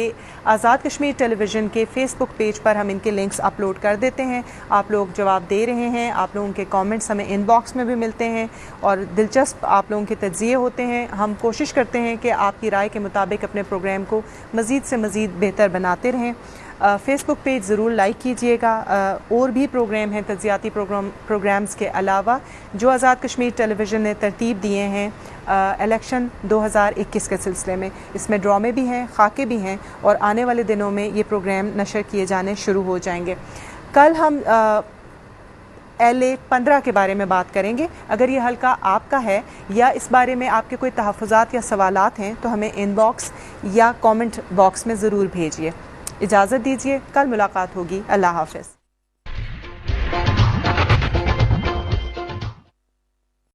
आज़ाद कश्मीर टेलीविज़न के फ़ेसबुक पेज पर हम इनके लिंक्स अपलोड कर देते हैं। आप लोग जवाब दे रहे हैं, आप लोगों के कमेंट्स हमें इनबॉक्स में भी मिलते हैं और दिलचस्प आप लोगों के तज्ज़िये होते हैं। हम कोशिश करते हैं कि आपकी राय के मुताबिक अपने प्रोग्राम को मज़ीद से मज़ीद बेहतर बनाते रहें। फ़ेसबुक पेज ज़रूर लाइक कीजिएगा। और भी प्रोग्राम हैं तज्ज़ियाती प्रोग्राम्स के अलावा जो आज़ाद कश्मीर टेलीविज़न ने तरतीब दिए हैं इलेक्शन 2021 के सिलसिले में। इसमें ड्रामे भी हैं, खाके भी हैं और आने वाले दिनों में ये प्रोग्राम नशर किए जाने शुरू हो जाएंगे। कल हम LA 15 के बारे में बात करेंगे। अगर ये हल्का आपका है या इस बारे में आपके कोई तहफ़्फ़ुज़ात या सवालात हैं तो हमें इनबॉक्स या कमेंट बॉक्स में ज़रूर भेजिए। इजाज़त दीजिए, कल मुलाकात होगी। अल्लाह हाफ़िज़।